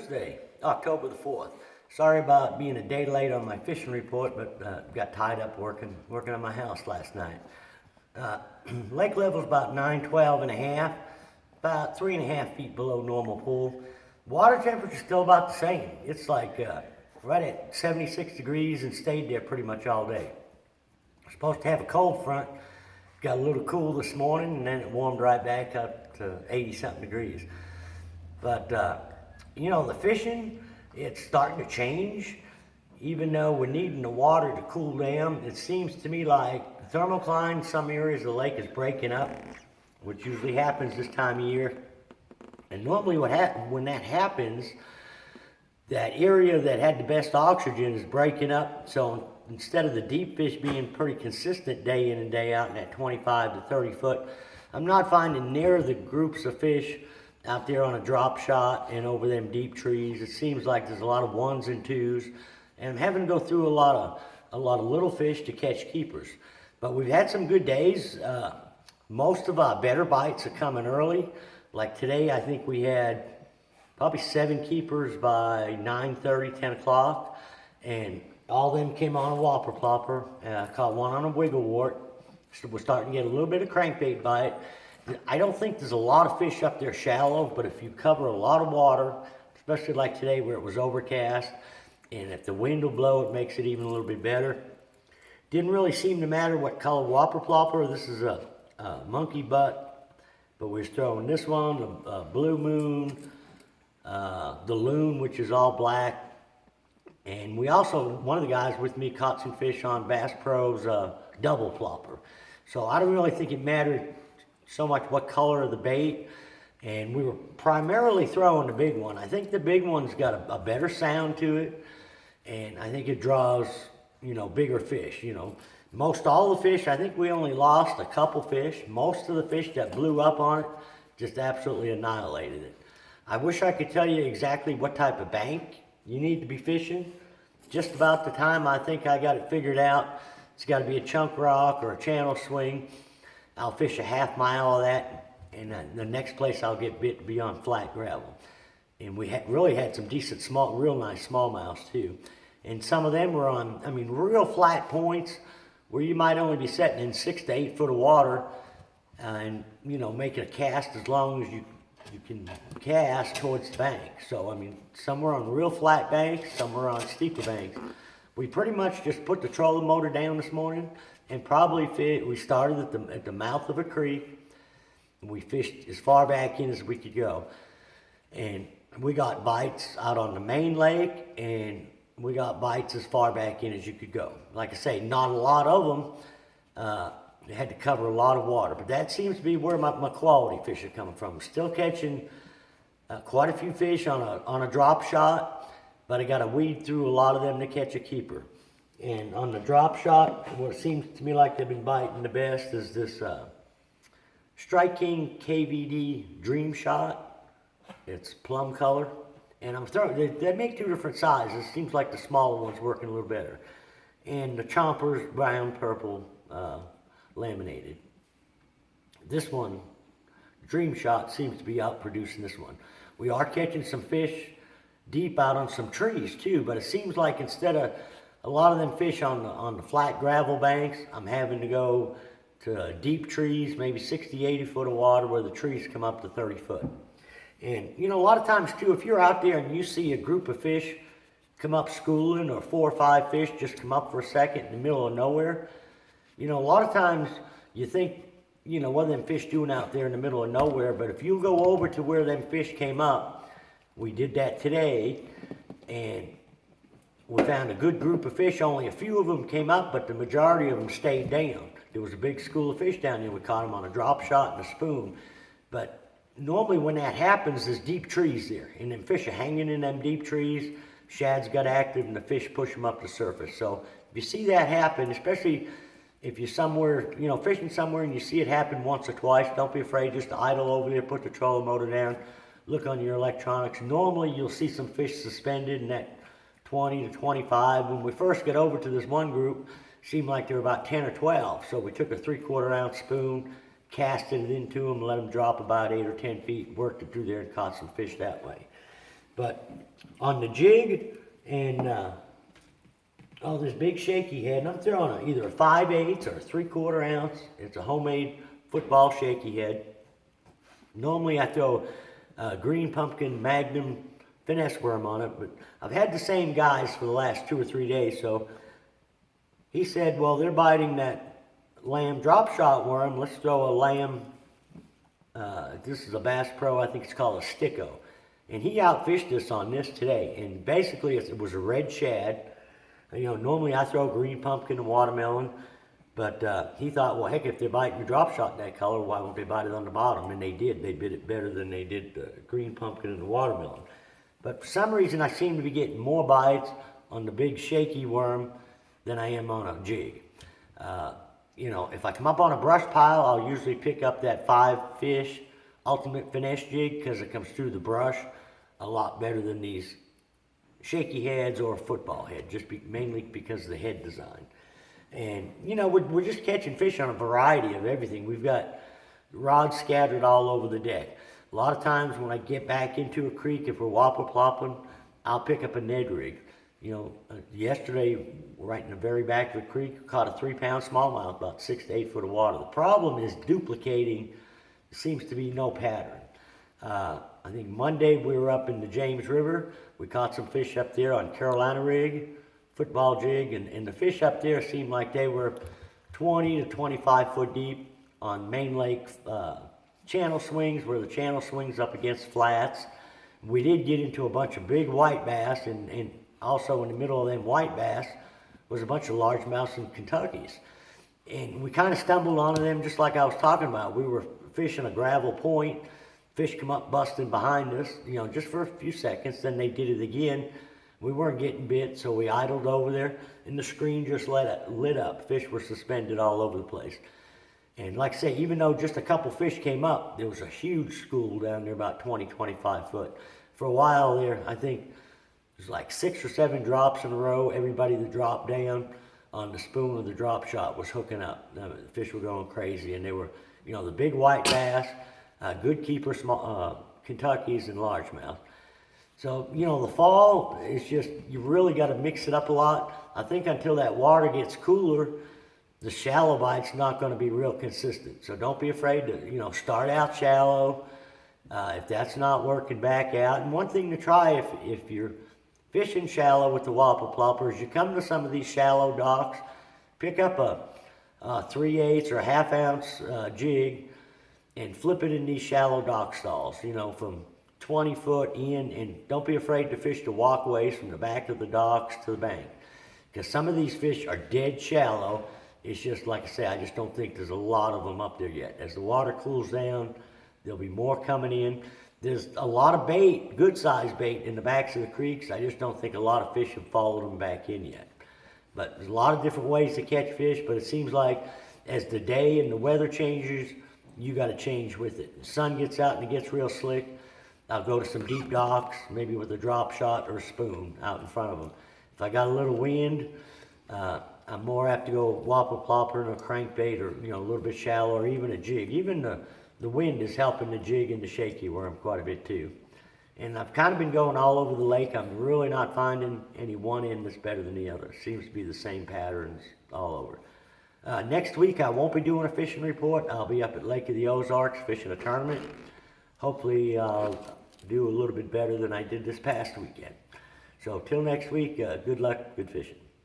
Thursday, October the 4th. Sorry about being a day late on my fishing report, but got tied up working on my house last night. Lake level's about 912 and a half, about 3.5 feet below normal pool. Water temperature's still about the same. It's like right at 76 degrees and stayed there pretty much all day. We're supposed to have a cold front. Got a little cool this morning, and then it warmed right back up to 80-something degrees. But, the fishing, it's starting to change. Even though we're needing the water to cool down, it seems to me like the thermocline, some areas of the lake is breaking up, which usually happens this time of year. And normally when that happens, that area that had the best oxygen is breaking up. So instead of the deep fish being pretty consistent day in and day out in that 25 to 30 foot, I'm not finding near the groups of fish out there on a drop shot and over them deep trees. It seems like there's a lot of ones and twos, and I'm having to go through a lot of little fish to catch keepers. But we've had some good days. Most of our better bites are coming early. Like today, I think we had probably 7 keepers by 9:30, 10 o'clock, and all of them came on a whopper plopper. I caught one on a wiggle wart. So we're starting to get a little bit of crankbait bite. I don't think there's a lot of fish up there shallow, but if you cover a lot of water, especially like today where it was overcast, and if the wind will blow, it makes it even a little bit better. Didn't really seem to matter what color whopper plopper. This is a monkey butt, but we was throwing this one, a blue moon, the loon, which is all black. And we also, one of the guys with me caught some fish on Bass Pro's double plopper. So I don't really think it mattered so much what color of the bait, and we were primarily throwing the big one. I think the big one's got a better sound to it, and I think it draws, bigger fish. Most all the fish, I think we only lost a couple fish. Most of the fish that blew up on it just absolutely annihilated it. I wish I could tell you exactly what type of bank you need to be fishing. Just about the time I think I got it figured out, it's got to be a chunk rock or a channel swing. I'll fish a half mile of that, and the next place I'll get bit will be on flat gravel. And we really had some decent real nice smallmouths too. And some of them were on, real flat points where you might only be setting in 6 to 8 foot of water and, making a cast as long as you can cast towards the bank. So, some were on real flat banks, some were on steeper banks. We pretty much just put the trolling motor down this morning and we started at the mouth of a creek, and we fished as far back in as we could go. And we got bites out on the main lake, and we got bites as far back in as you could go. Like I say, not a lot of them. They had to cover a lot of water, but that seems to be where my quality fish are coming from. Still catching quite a few fish on a drop shot, but I got to weed through a lot of them to catch a keeper. And on the drop shot, what seems to me like they've been biting the best is this Strike King KVD Dream Shot. It's plum color, and I'm throwing. They make 2 different sizes. Seems like the smaller one's working a little better. And the Chomper's brown purple laminated. This one, Dream Shot, seems to be outproducing this one. We are catching some fish deep out on some trees too, but it seems like instead of a lot of them fish on the flat gravel banks, I'm having to go to deep trees, maybe 60, 80 foot of water where the trees come up to 30 foot. And, a lot of times too, if you're out there and you see a group of fish come up schooling, or 4 or 5 fish just come up for a second in the middle of nowhere, a lot of times you think, what are them fish doing out there in the middle of nowhere? But if you go over to where them fish came up, we did that today, and we found a good group of fish. Only a few of them came up, but the majority of them stayed down. There was a big school of fish down there. We caught them on a drop shot and a spoon. But normally when that happens, there's deep trees there, and them fish are hanging in them deep trees. Shads got active, and the fish push them up the surface. So if you see that happen, especially if you're somewhere, fishing somewhere and you see it happen once or twice, don't be afraid just to idle over there, put the trolling motor down, look on your electronics. Normally you'll see some fish suspended in that 20 to 25. When we first got over to this one group, it seemed like there were about 10 or 12. So we took a 3/4 ounce spoon, casted it into them, let them drop about 8 or 10 feet, worked it through there and caught some fish that way. But on the jig and this big shaky head, and I'm throwing either a 5/8 or a 3/4 ounce. It's a homemade football shaky head. Normally I throw green pumpkin magnum finesse worm on it, but I've had the same guys for the last 2 or 3 days, so he said, well, they're biting that lamb drop shot worm. Let's throw a lamb, this is a Bass Pro, I think it's called a Sticko. And he outfished us on this today, and basically it was a red shad. You know, normally I throw green pumpkin and watermelon, but he thought, well, heck, if they're biting the drop shot that color, why won't they bite it on the bottom? And they did. They bit it better than they did the green pumpkin and the watermelon. But for some reason, I seem to be getting more bites on the big shaky worm than I am on a jig. You know, if I come up on a brush pile, I'll usually pick up that 5-fish ultimate finesse jig because it comes through the brush a lot better than these shaky heads or a football head, just mainly because of the head design. And, you know, we're just catching fish on a variety of everything. We've got rods scattered all over the deck. A lot of times when I get back into a creek, if we're whopper plopping, I'll pick up a Ned rig. You know, yesterday, right in the very back of the creek, caught a 3-pound smallmouth, about 6 to 8 foot of water. The problem is duplicating. Seems to be no pattern. I think Monday we were up in the James River. We caught some fish up there on Carolina rig, football jig, and the fish up there seemed like they were 20 to 25 foot deep on main lake channel swings, where the channel swings up against flats. We did get into a bunch of big white bass, and also in the middle of them white bass was a bunch of largemouths and Kentuckys. And we kind of stumbled onto them just like I was talking about. We were fishing a gravel point. Fish come up busting behind us, you know, just for a few seconds. Then they did it again. We weren't getting bit, so we idled over there, and the screen just lit up. Fish were suspended all over the place. And like I say, even though just a couple fish came up, there was a huge school down there, about 20, 25 foot. For a while there, I think there's like 6 or 7 drops in a row. Everybody that dropped down on the spoon of the drop shot was hooking up. The fish were going crazy, and they were, you know, the big white bass, good keeper, small Kentuckys and largemouth. So, you know, the fall is just, you really got to mix it up a lot. I think until that water gets cooler, the shallow bite's not going to be real consistent. So don't be afraid to, you know, start out shallow. If that's not working, back out. And one thing to try if you're fishing shallow with the whopper ploppers, you come to some of these shallow docks, pick up a 3/8 or a 1/2 ounce jig and flip it in these shallow dock stalls, you know, from 20 foot in, and don't be afraid to fish the walkways from the back of the docks to the bank. Because some of these fish are dead shallow. It's just, like I say, I just don't think there's a lot of them up there yet. As the water cools down, there'll be more coming in. There's a lot of bait, good sized bait in the backs of the creeks. I just don't think a lot of fish have followed them back in yet. But there's a lot of different ways to catch fish, but it seems like as the day and the weather changes, you got to change with it. The sun gets out and it gets real slick. I'll go to some deep docks, maybe with a drop shot or a spoon out in front of them. If I got a little wind, I'm more apt to go whopper plopper and a crankbait, or, you know, a little bit shallow, or even a jig. Even the wind is helping the jig and the shaky worm quite a bit too. And I've kind of been going all over the lake. I'm really not finding any one end that's better than the other. Seems to be the same patterns all over. Next week I won't be doing a fishing report. I'll be up at Lake of the Ozarks fishing a tournament. Hopefully I'll do a little bit better than I did this past weekend. So till next week, good luck, good fishing.